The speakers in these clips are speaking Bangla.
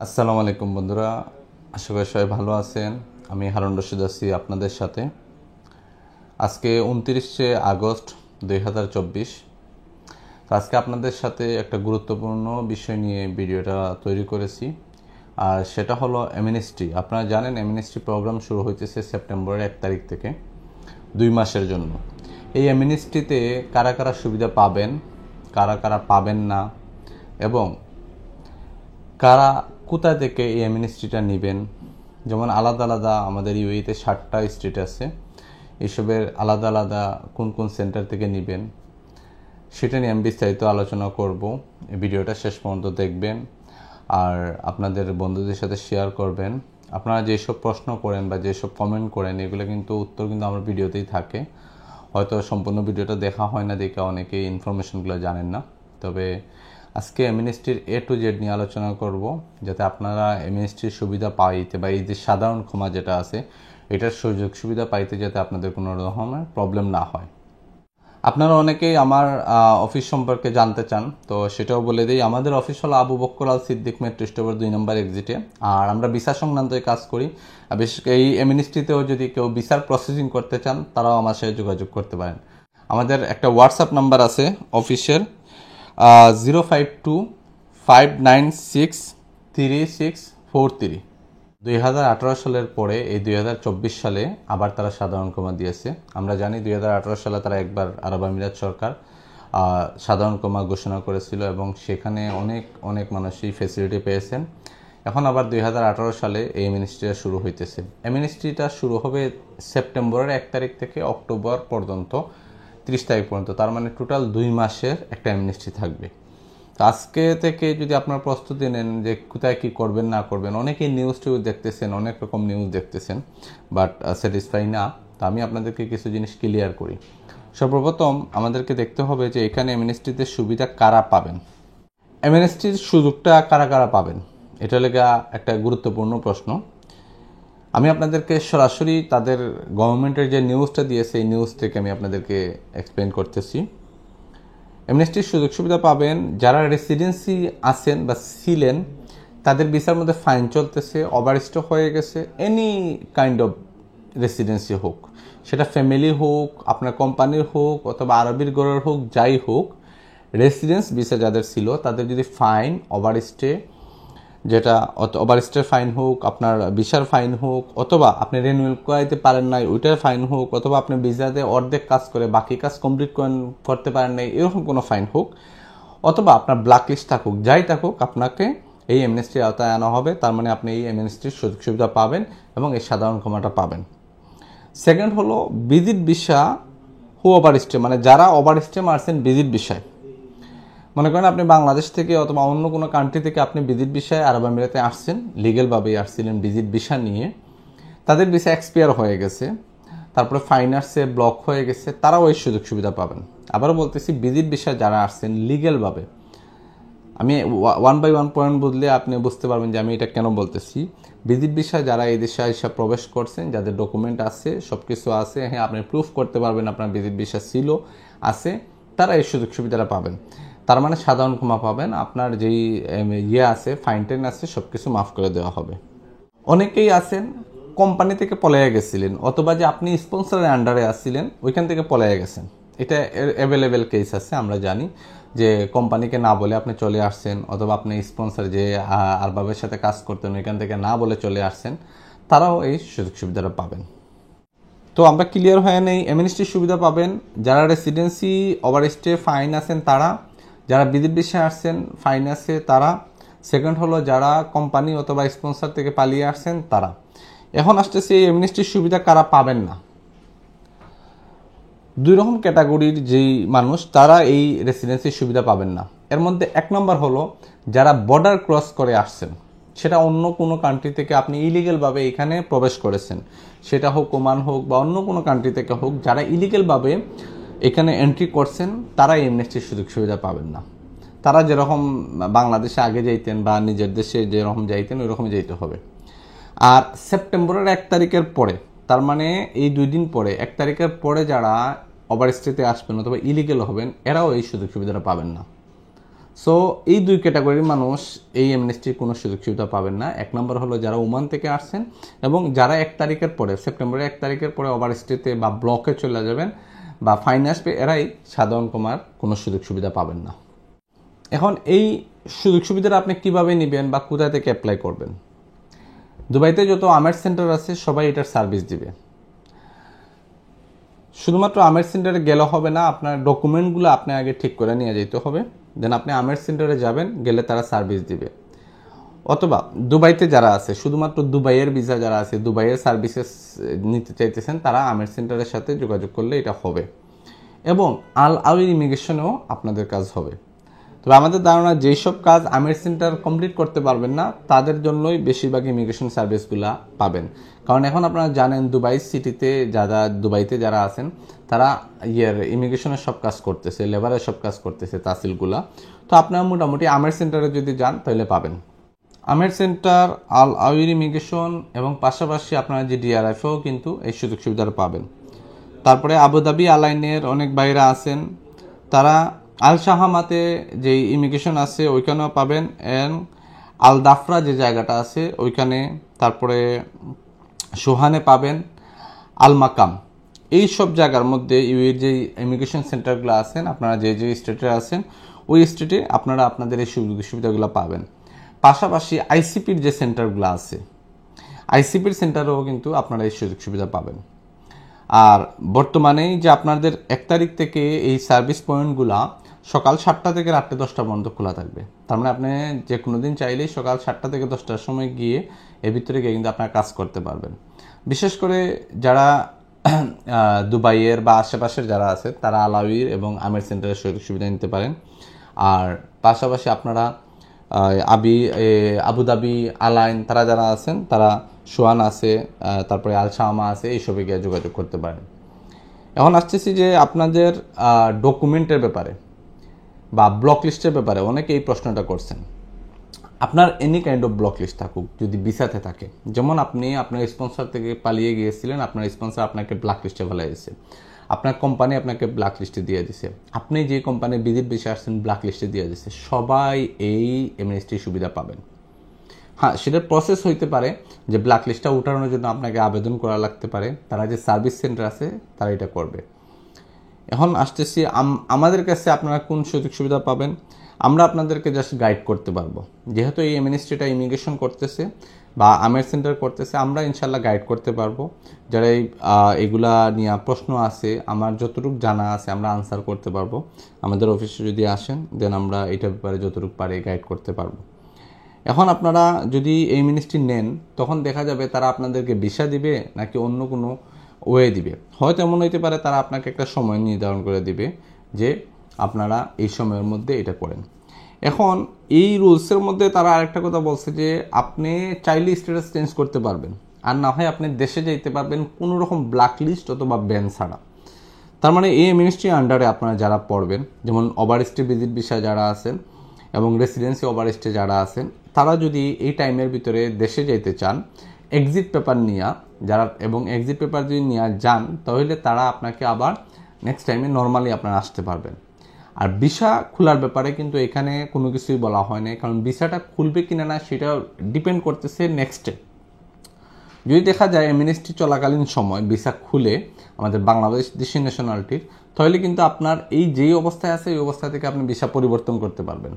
আসসালামু আলাইকুম বন্ধুরা, আশা করি সবাই ভালো আছেন। আমি হারুন রশিদ আছি আপনাদের সাথে। আজকে 29শে আগস্ট 2024। তো আজকে আপনাদের সাথে একটা গুরুত্বপূর্ণ বিষয় নিয়ে ভিডিওটা তৈরি করেছি, আর সেটা হলো এমএনএসটি। আপনারা জানেন এমএনএসটি প্রোগ্রাম শুরু হইতেছে সেপ্টেম্বরের 1 তারিখ থেকে 2 মাসের জন্য। এই এমএনএসটিতে কারা কারা সুবিধা পাবেন, কারা কারা পাবেন না, এবং কারা কোথা থেকে এই অ্যামনেস্টিটা নেবেন। যেমন আলাদা আলাদা আমাদের ইউএইতে 7টা স্টেট আছে, এসবের আলাদা আলাদা কোন কোন সেন্টার থেকে নেবেন সেটা নিয়ে আমি বিস্তারিত আলোচনা করব। এই ভিডিওটা শেষ পর্যন্ত দেখবেন আর আপনাদের বন্ধুদের সাথে শেয়ার করবেন। আপনারা যেসব প্রশ্ন করেন বা যেসব কমেন্ট করেন এগুলো কিন্তু উত্তর কিন্তু আমার ভিডিওতেই থাকে। হয়তো সম্পূর্ণ ভিডিওটা দেখা হয় না, দেখে অনেকেই ইনফরমেশনগুলো জানেন না। তবে আজকে এমএনএসটির এ টু জেড নিয়ে আলোচনা করব, যাতে আপনারা এমএনএসটির সুবিধা পাইতে বা এই যে সাধারণ ক্ষমা যেটা আছে এটার সুযোগ সুবিধা পাইতে যাতে আপনাদের কোনো রকমের প্রবলেম না হয়। আপনারা অনেকেই আমার অফিস সম্পর্কে জানতে চান, তো সেটাও বলে দিই। আমাদের অফিস হলো আবু বক্কর আল সিদ্দিক মেট্রো স্টোর 2 নম্বর এক্সিটে, আর আমরা ভিসা সংক্রান্ত কাজ করি। বিশেষ করে এই এমএনএসটিতেও যদি কেউ ভিসার প্রসেসিং করতে চান তারাও আমার সাথে যোগাযোগ করতে পারেন। আমাদের একটা হোয়াটসঅ্যাপ নাম্বার আছে অফিসের, 052596363। 2018 সালের পরে এই 2024 সালে আবার তারা সাধারণ ক্ষমা দিয়েছে। আমরা জানি 2018 সালে তারা একবার আরব আমিরাত সরকার সাধারণ ক্ষমা ঘোষণা করেছিল এবং সেখানে অনেক অনেক মানুষই ফ্যাসিলিটি পেয়েছেন। এখন আবার 2018 সালে এই এমএনএসটিটা শুরু হইতেছে। এমএনএসটিটা শুরু হবে সেপ্টেম্বরের 1 তারিখ থেকে অক্টোবর পর্যন্ত, 30 তারিখ পর্যন্ত। তার মানে টোটাল 2 মাসের একটা এমএনএসটি থাকবে। তো আজকে থেকে যদি আপনার প্রস্তুতি নেন যে কোথায় কী করবেন না করবেন, অনেকেই নিউজ টিউজ দেখতেছেন, অনেক রকম নিউজ দেখতেছেন, বাট স্যাটিসফাই না। তো আমি আপনাদেরকে কিছু জিনিস ক্লিয়ার করি। সর্বপ্রথম আমাদেরকে দেখতে হবে যে এখানে এমএনএসটিতে সুবিধা কারা পাবেন, এমএনএসটির সুযোগটা কারা কারা পাবেন, এটা লেগা একটা গুরুত্বপূর্ণ প্রশ্ন। আমি আপনাদেরকে সরাসরি তাদের গভর্নমেন্টের যে নিউজটা দিয়েছে এই নিউজ থেকে আমি আপনাদেরকে এক্সপ্লেন করতেছি। এমনেস্টির সুযোগ সুবিধা পাবেন যারা রেসিডেন্সি আছেন বা ছিলেন, তাদের ভিসার মধ্যে ফাইন চলতেছে, ওভারস্টে হয়ে গেছে, এনি কাইন্ড অফ রেসিডেন্সি হোক, সেটা ফ্যামিলি হোক, আপনার কোম্পানির হোক, অথবা আরবির গড়ের হোক, যাই হোক, রেসিডেন্স ভিসা যাদের ছিল তাদের যদি ফাইন ওভারস্টে, যেটা ওভারস্টের ফাইন হোক, আপনার ভিসার ফাইন হোক, অথবা আপনি রিনিউয়াল করাইতে পারেন নাই ওইটার ফাইন হোক, অথবা আপনি ভিসাতে অর্ধেক কাজ করে বাকি কাজ কমপ্লিট করতে পারেন নাই এরকম কোনো ফাইন হোক, অথবা আপনার ব্ল্যাক লিস্ট থাকুক, যাই থাকুক, আপনাকে এই এমএনএসটির আওতায় আনা হবে। তার মানে আপনি এই এমএনএসটির সুযোগ সুবিধা পাবেন এবং এই সাধারণ ক্ষমাটা পাবেন। সেকেন্ড হলো ভিজিট ভিসা হু ওভারস্টে, মানে যারা ওভারস্টে মারছেন ভিজিট ভিসায়। মনে করেন আপনি বাংলাদেশ থেকে অথবা অন্য কোনো কান্ট্রি থেকে আপনি ভিজিট ভিসায় আরব আমিরাতে আসছেন, লিগেলভাবেই আসছিলেন ভিজিট ভিসা নিয়ে, তাদের ভিসা এক্সপায়ার হয়ে গেছে, তারপরে ফাইন আসছে, ব্লক হয়ে গেছে, তারাও এই সুযোগ সুবিধা পাবেন। আবারও বলতেছি, ভিজিট ভিসা যারা আসছেন লিগেলভাবে, আমি 1 বাই 1 পয়েন্ট বদলে আপনি বুঝতে পারবেন যে আমি এটা কেন বলতেছি। ভিজিট ভিসা যারা এই দেশে এসে প্রবেশ করছেন, যাদের ডকুমেন্ট আছে, সব কিছু আছে, হ্যাঁ আপনি প্রুফ করতে পারবেন আপনার ভিজিট ভিসা ছিল, আছে, তারা এই সুযোগ সুবিধাটা পাবেন। তার মানে সাধারণ ক্ষমা পাবেন, আপনার যেই আছে, ফাইন টেন আছে, সব কিছু মাফ করে দেওয়া হবে। অনেকেই আছেন কোম্পানি থেকে পলাইয়া গেছিলেন, অথবা যে আপনি স্পন্সরের আন্ডারে আসছিলেন ওইখান থেকে পলাইয়া গেছেন, এটা অ্যাভেলেবেল কেস আছে। আমরা জানি যে কোম্পানিকে না বলে আপনি চলে আসছেন, অথবা আপনি স্পন্সর যে আরবাবের সাথে কাজ করতেন ওইখান থেকে না বলে চলে আসছেন, তারাও এই সুযোগ সুবিধাটা পাবেন। তো আমরা ক্লিয়ার হয়ে নেই, এমএনএসটির সুবিধা পাবেন যারা রেসিডেন্সি ওভারস্টে ফাইন আছেন তারা, যারা ভিজিট ভিসায় আসছেন ফাইন আছে তারা, সেকেন্ড হলো যারা কোম্পানি অথবা স্পন্সর থেকে পালিয়ে আসছেন তারা। এখন আসতেছে এই এমএনএসটির সুবিধা কারা পাবেন না। 2 রকম ক্যাটাগরির যেই মানুষ তারা এই রেসিডেন্সির সুবিধা পাবেন না। এর মধ্যে 1 নম্বর হলো যারা বর্ডার ক্রস করে আসছেন, সেটা অন্য কোনো কান্ট্রি থেকে আপনি ইলিগেলভাবে এখানে প্রবেশ করেছেন, সেটা হোক ওমান হোক বা অন্য কোনো কান্ট্রি থেকে হোক, যারা ইলিগেলভাবে এখানে এন্ট্রি করছেন তারা এই এমএনএসটির সুযোগ সুবিধা পাবেন না। তারা যেরকম বাংলাদেশে আগে যাইতেন বা নিজের দেশে যেরকম যাইতেন ওই রকমই যাইতে হবে। আর সেপ্টেম্বরের 1 তারিখের পরে, তার মানে এই 2 দিন পরে, 1 তারিখের পরে যারা ওভারস্টেতে আসবেন অথবা ইলিগেল হবেন এরাও এই সুযোগ সুবিধাটা পাবেন না। সো এই দুই ক্যাটাগরির মানুষ এই এমনেস্টির কোনো সুযোগ সুবিধা পাবেন না। এক নম্বর হলো যারা ওমান থেকে আসছেন এবং যারা 1 তারিখের পরে, সেপ্টেম্বরের 1 তারিখের পরে ওভারস্টেতে বা ব্লকে চলে যাবেন বা ফাইন আসবে, এরাই সাধারণ কমার কোনো সুযোগ সুবিধা পাবেন না। এখন এই সুযোগ সুবিধাটা আপনি কিভাবে নেবেন বা কোথা থেকে অ্যাপ্লাই করবেন? দুবাইতে যত আমের সেন্টার আছে সবাই এটার সার্ভিস দিবে। শুধুমাত্র আমের সেন্টারে গেলে হবে না, আপনার ডকুমেন্টগুলো আপনি আগে ঠিক করে নিয়ে যেতে হবে, দেন আপনি আমের সেন্টারে যাবেন, গেলে তারা সার্ভিস দিবে। অথবা দুবাইতে যারা আছে, শুধুমাত্র দুবাইয়ের ভিসা যারা আছে, দুবাইয়ের সার্ভিসেস নিতে চাইতেছেন, তারা আমের সেন্টারের সাথে যোগাযোগ করলে এটা হবে এবং আল আউইর ইমিগ্রেশনেও আপনাদের কাজ হবে। তবে আমাদের ধারণা যেই সব কাজ আমের সেন্টার কমপ্লিট করতে পারবেন না তাদের জন্যই বেশিরভাগ ইমিগ্রেশন সার্ভিসগুলো পাবেন। কারণ এখন আপনারা জানেন দুবাই সিটিতে দুবাইতে যারা আছেন তারা ইমিগ্রেশনের সব কাজ করতেছে, লেবারের সব কাজ করতেছে, তাহসিলগুলা। তো আপনারা মোটামুটি আমের সেন্টারে যদি যান তাহলে পাবেন। আমের সেন্টার, আল আউইর ইমিগ্রেশন এবং পাশাপাশি আপনারা যে ডিআরএফও কিন্তু এই সুযোগ সুবিধাটা পাবেন। তারপরে আবুধাবি আলাইনের অনেক বাইরে আছেন, তারা আল শাহামাতে যে ইমিগ্রেশন আছে ওইখানেও পাবেন, এন্ড আল দাফরা যে জায়গাটা আছে ওইখানে, তারপরে সোহানে পাবেন, আল মাকাম, এই সব জায়গার মধ্যে ইউএর যে ইমিগ্রেশন সেন্টারগুলো আছেন, আপনারা যে যে স্টেটে আছেন ওই স্টেটে আপনারা আপনাদের এই সুযোগ সুবিধাগুলো পাবেন। পাশাপাশি আইসিপির যে সেন্টারগুলো আছে, আইসিপির সেন্টারেও কিন্তু আপনারা এই সুযোগ সুবিধা পাবেন। আর বর্তমানে যে আপনাদের 1 তারিখ থেকে এই সার্ভিস পয়েন্টগুলা সকাল 7টা থেকে রাত্রে 10টা পর্যন্ত খোলা থাকবে। তার মানে আপনি যে কোনো দিন চাইলেই সকাল 7টা থেকে 10টার সময় গিয়ে এর ভিতরে গিয়ে কিন্তু আপনার কাজ করতে পারবেন। বিশেষ করে যারা দুবাইয়ের বা আশেপাশের যারা আছে তারা আলাউইর এবং আমের সেন্টারের সুযোগ সুবিধা নিতে পারেন। আর পাশাপাশি আপনারা আবুধাবি আলাইন তারা যারা আছেন তারা সোয়ান আছে, তারপরে আল শামা আছে, এইসবে গিয়ে যোগাযোগ করতে পারেন। এখন আসতেছি যে আপনাদের ডকুমেন্টের ব্যাপারে বা ব্লক লিস্টের ব্যাপারে অনেকে এই প্রশ্নটা করছেন। আপনার any kind of block list থাকুক, যদি ভিসাতে থাকে, যেমন আপনি আপনার স্পন্সর থেকে পালিয়ে গিয়েছিলেন, আপনার স্পন্সর আপনাকে ব্ল্যাক লিস্টে ফেলে দিয়েছে, আপনার কোম্পানি আপনাকে ব্ল্যাক লিস্টে দিয়ে দিছে, আপনি যে কোম্পানি বিদেশ বেশি আসছেন ব্ল্যাক লিস্টে দিয়ে দিছে, সবাই এই এমএনএসটি সুবিধা পাবেন। হ্যাঁ, সেটার প্রসেস হইতে পারে যে ব্ল্যাক লিস্টটা উঠানোর জন্য আপনাকে আবেদন করা লাগতে পারে, তারা যে সার্ভিস সেন্টার আছে তারা এটা করবে। এখন আসতেছি আমাদের কাছে আপনারা কোন সুযোগ সুবিধা পাবেন। আমরা আপনাদেরকে জাস্ট গাইড করতে পারবো, যেহেতু এই এমএনএসটিটা ইমিগ্রেশন করতেছে বা আমের সেন্টার করতেছে, আমরা ইনশাল্লাহ গাইড করতে পারবো। যারা এগুলা নিয়ে প্রশ্ন আছে, আমার যতটুকু জানা আছে আমরা আনসার করতে পারবো। আমাদের অফিসে যদি আসেন দেন আমরা এটার ব্যাপারে যতটুকু পারি গাইড করতে পারবো। এখন আপনারা যদি এই মিনিস্ট্রি নেন তখন দেখা যাবে তারা আপনাদেরকে ভিসা দিবে নাকি অন্য কোনো ওয়ে দিবে। হয়তো এমন হইতে পারে তারা আপনাকে একটা সময় নির্ধারণ করে দিবে যে আপনারা এই সময়ের মধ্যে এটা করেন। এখন এই রুলসের মধ্যে তারা আরেকটা কথা বলছে যে আপনি চাইলে স্ট্যাটাস চেঞ্জ করতে পারবেন, আর না হয় আপনি দেশে যাইতে পারবেন কোনো রকম ব্ল্যাক লিস্ট অথবা ব্যান ছাড়া। তার মানে এই মিনিস্ট্রি আন্ডারে আপনারা যারা পড়বেন, যেমন ওভারস্টে ভিজিট ভিসা যারা আছেন এবং রেসিডেন্সি ওভারস্টে যারা আছেন, তারা যদি এই টাইমের ভিতরে দেশে যেতে চান এক্সিট পেপার নিয়ে এবং এক্সিট পেপার যদি নিয়ে যান তাহলে তারা আপনাকে আবার নেক্সট টাইমে নর্মালি আপনারা আসতে পারবেন। আর ভিসা খোলার ব্যাপারে কিন্তু এখানে কোনো কিছুই বলা হয় না, কারণ ভিসাটা খুলবে কিনা না সেটা ডিপেন্ড করতেছে নেক্সটে। যদি দেখা যায় এমএনএসটি চলাকালীন সময় ভিসা খুলে আমাদের বাংলাদেশি ন্যাশনালিটির, তাহলে কিন্তু আপনার এই যেই অবস্থায় আছে এই অবস্থা থেকে আপনি ভিসা পরিবর্তন করতে পারবেন।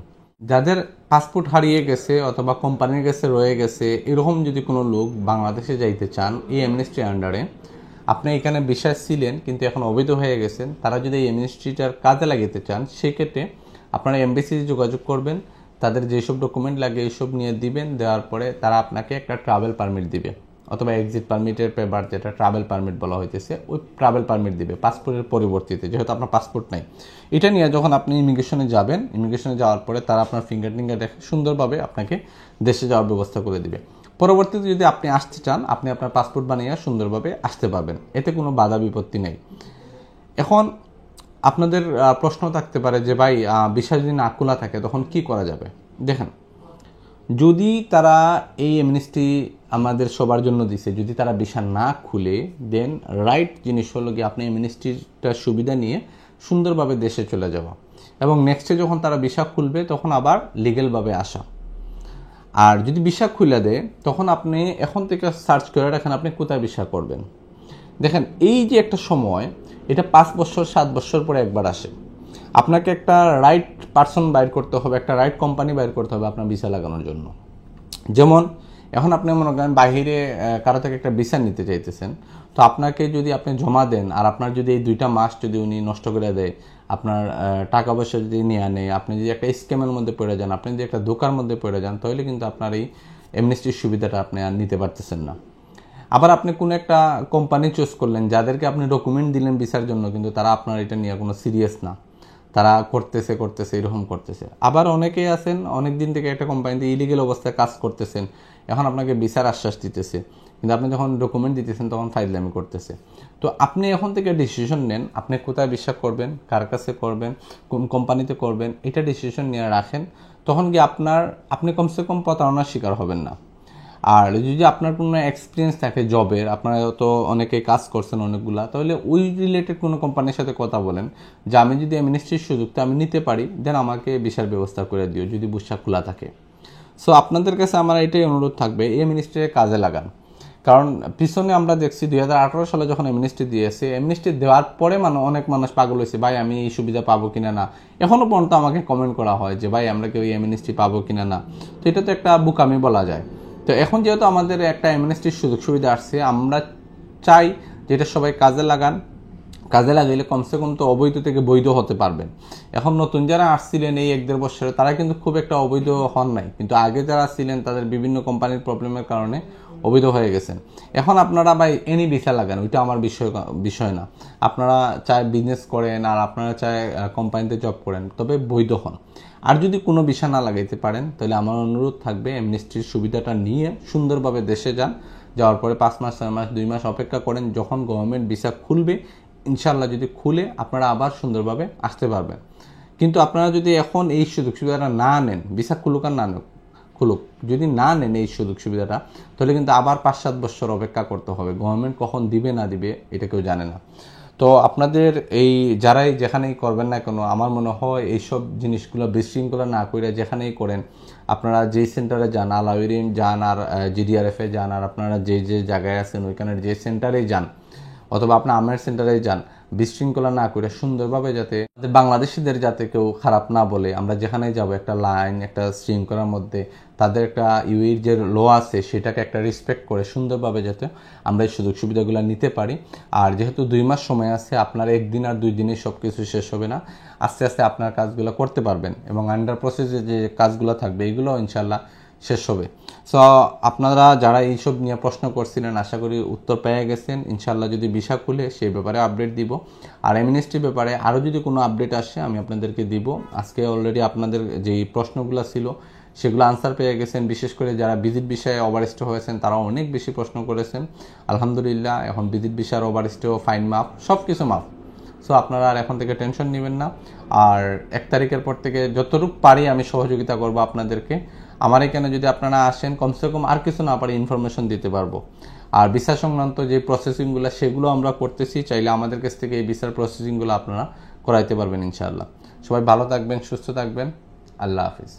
যাদের পাসপোর্ট হারিয়ে গেছে অথবা কোম্পানির কাছে রয়ে গেছে, এরকম যদি কোনো লোক বাংলাদেশে যাইতে চান এই এমএনএসটির আন্ডারে, আপনি এখানে ভিসা ছিলেন কিন্তু এখন অবৈধ হয়ে গেছেন, তারা যদি এই এমএনএসটিটার কাজে লাগাতে চান সেক্ষেত্রে আপনারা এমবেসিতে যোগাযোগ করবেন, তাদের যেসব ডকুমেন্ট লাগে এইসব নিয়ে দিবেন, দেওয়ার পরে তারা আপনাকে একটা ট্রাভেল পারমিট দিবে অথবা এক্সিট পারমিটের পেপার যেটা ট্রাভেল পারমিট বলা হইতেছে, ওই ট্রাভেল পারমিট দিবে পাসপোর্টের পরিবর্তিতে, যেহেতু আপনার পাসপোর্ট নাই। এটা নিয়ে যখন আপনি ইমিগ্রেশনে যাবেন, ইমিগ্রেশনে যাওয়ার পরে তারা আপনার ফিঙ্গার দেখে সুন্দরভাবে আপনাকে দেশে যাওয়ার ব্যবস্থা করে দিবে। পরবর্তীতে যদি আপনি আসতে চান আপনি আপনার পাসপোর্ট বানিয়ে সুন্দরভাবে আসতে পারবেন, এতে কোনো বাধা বিপত্তি নেই। এখন আপনাদের প্রশ্ন থাকতে পারে যে ভাই ভিসা যদি না খোলা থাকে তখন কি করা যাবে। দেখেন, যদি তারা এই এমনেস্টি আমাদের সবার জন্য দিছে, যদি তারা ভিসা না খুলে দেন রাইট জিনিস হলো কি আপনি এমনেস্টিটার সুবিধা নিয়ে সুন্দরভাবে দেশে চলে যাওয়া। এবং নেক্সটে যখন তারা ভিসা খুলবে তখন আবার লিগেলভাবে আসা। আর যদি ভিসা খুলে দেয় তখন আপনি এখন থেকে সার্চ করে রাখেন আপনি কোথায় ভিসা করবেন। দেখেন এই যে একটা সময়, এটা 5 বছর 7 বছর পরে একবার আসে। আপনাকে একটা রাইট পারসন বাইর করতে হবে, একটা রাইট কোম্পানি বাইর করতে হবে আপনার ভিসা লাগানোর জন্য। যেমন এখন আপনি মনে করেন বাহিরে কারো থেকে একটা ভিসা নিতে চাইতেছেন, তো আপনাকে যদি আপনি জমা দেন আর আপনার যদি এই 2টা মাস যদি উনি নষ্ট করে দেয়, আপনার টাকা পয়সা যদি নিয়ে আনে, আপনি যদি একটা স্ক্যামের মধ্যে পড়ে যান, আপনি যদি একটা ধোঁকার মধ্যে পড়ে যান, তাহলে কিন্তু আপনার এই এমনেস্টির সুবিধাটা আপনি আর নিতে পারতেছেন না। আবার আপনি কোনো একটা কোম্পানি চুজ করলেন যাদেরকে আপনি ডকুমেন্ট দিলেন ভিসার জন্য, কিন্তু তারা আপনার এটা নিয়ে কোনো সিরিয়াস না, তারা করতেছে এরকম করতেছে। আবার অনেকেই আছেন অনেক দিন থেকে একটা কোম্পানিতে ইলিগেল অবস্থায় কাজ করতেছেন, এখন আপনাকে ভিসার আশ্বাস দিতেছে, কিন্তু আপনি যখন ডকুমেন্ট দিতেছেন তখন ফাইজলামি করতেছে। তো আপনি এখন থেকে ডিসিশন নেন আপনি কোথায় ভিসা করবেন, কার কাছে করবেন, কোন কোম্পানিতে করবেন, এটা ডিসিশন নিয়ে রাখেন। তখন কি আপনি কমসে কম প্রতারণার শিকার হবেন না। আর যদি আপনার কোনো এক্সপিরিয়েন্স থাকে জবের, আপনারা তো অনেকে কাজ করছেন অনেকগুলা, তাহলে ওই রিলেটেড কোনো কোম্পানির সাথে কথা বলেন যে আমি যদি এমএনএসটির সুযোগটা আমি নিতে পারি, দেন আমাকে ভিসার ব্যবস্থা করে দিও যদি ভিসা খোলা থাকে। সো আপনাদের কাছে আমার এটাই অনুরোধ থাকবে এমএনএসটিকে কাজে লাগান। কারণ পিছনে আমরা দেখছি 2018 সালে যখন এমনেস্টি দিয়েছে, এমনেস্টি দেওয়ার পরে অনেক মানুষ পাগল হয়েছে, ভাই আমি এই সুবিধা পাবো কিনা না। এখনও পর্যন্ত আমাকে কমেন্ট করা হয় যে ভাই আমরা কেউ এমনেস্টি পাবো কিনা না। তো এটা তো একটা বুকামি বলা যায়। তো এখন যেহেতু আমাদের একটা এমনেস্টির সুযোগ সুবিধা আসছে, আমরা চাই যে এটা সবাই কাজে লাগান। কাজে লাগাইলে কমসে কম তো অবৈধ থেকে বৈধ হতে পারবেন। এখন নতুন যারা আসছিলেন এই 1-1.5 বছরে, তারা কিন্তু খুব একটা অবৈধ হন নাই, কিন্তু আগে যারা ছিলেন তাদের বিভিন্ন কোম্পানির প্রবলেমের কারণে অবৈধ হয়ে গেছেন। এখন আপনারা ভাই এনি ভিসা লাগান, ওইটা আমার বিষয় না। আপনারা চায় বিজনেস করেন আর আপনারা চায় কোম্পানিতে জব করেন, তবে বৈধ হন। আর যদি কোনো ভিসা না লাগাইতে পারেন, তাহলে আমার অনুরোধ থাকবে এমনেস্টির সুবিধাটা নিয়ে সুন্দরভাবে দেশে যান। যাওয়ার পরে 5 মাস 6 মাস 2 মাস অপেক্ষা করেন, যখন গভর্নমেন্ট ভিসা খুলবে ইনশাল্লাহ যদি খুলে আপনারা আবার সুন্দরভাবে আসতে পারবেন। কিন্তু আপনারা যদি এখন এই সুযোগ সুবিধাটা না নেন, ভিসা খুলুক আর না খুলুক, যদি না নেন এই সুযোগ সুবিধাটা, তাহলে কিন্তু আবার 5-7 বছর অপেক্ষা করতে হবে। গভর্নমেন্ট কখন দিবে না দিবে এটা কেউ জানে না। তো আপনাদের এই যারাই যেখানেই করবেন না কেন, আমার মনে হয় এইসব জিনিসগুলো বিশৃঙ্খলা না করে যেখানেই করেন, আপনারা যেই সেন্টারে যান, আলাউরিন যান আর জিডিআরএফে যান, আর আপনারা যে জায়গায় আছেন ওইখানের যে সেন্টারেই যান, অথবা আপনার আমের সেন্টারে যান, বিশৃঙ্খলা না করে সুন্দরভাবে যাতে বাংলাদেশিদের যাতে কেউ খারাপ না বলে, আমরা যেখানেই যাব একটা লাইন একটা শৃঙ্খলার মধ্যে তাদের একটা ইউইর যে ল আছে সেটাকে একটা রেসপেক্ট করে সুন্দরভাবে যাতে আমরা এই সুযোগ সুবিধাগুলো নিতে পারি। আর যেহেতু 2 মাস সময় আছে, আপনার 1 দিন আর 2 দিনে সব কিছু শেষ হবে না, আস্তে আস্তে আপনার কাজগুলো করতে পারবেন এবং আন্ডার প্রসেসে যে কাজগুলো থাকবে এগুলো ইনশাল্লাহ শেষ হবে। সো আপনারা যারা এইসব নিয়ে প্রশ্ন করছিলেন, আশা করি উত্তর পেয়ে গেছেন। ইনশাল্লাহ যদি ভিসা খুলে সেই ব্যাপারে আপডেট দিব, আর এমনেস্টির ব্যাপারে আরও যদি কোনো আপডেট আসে আমি আপনাদেরকে দিব। আজকে অলরেডি আপনাদের যেই প্রশ্নগুলো ছিল সেগুলো আনসার পেয়ে গেছেন। বিশেষ করে যারা ভিজিট বিষয়ে ওভারস্টে হয়েছেন তারা অনেক বেশি প্রশ্ন করেছেন। আলহামদুলিল্লাহ এখন ভিজিট বিষয়ের ওভারস্টেও ফাইন মাফ, সব কিছু মাফ। সো আপনারা আর এখন থেকে টেনশন নেবেন না। আর 1 তারিখের পর থেকে যতটুকু পারি আমি সহযোগিতা করব আপনাদেরকে। আমার এখানে যদি আপনারা আসেন, কমসে কম আর কিছু না পারি ইনফরমেশন দিতে পারবো। আর ভিসা সংক্রান্ত যে প্রসেসিংগুলো সেগুলো আমরা করতেছি, চাইলে আমাদের কাছ থেকে এই ভিসার প্রসেসিংগুলো আপনারা করাইতে পারবেন ইনশাআল্লাহ। সবাই ভালো থাকবেন, সুস্থ থাকবেন। আল্লাহ হাফিজ।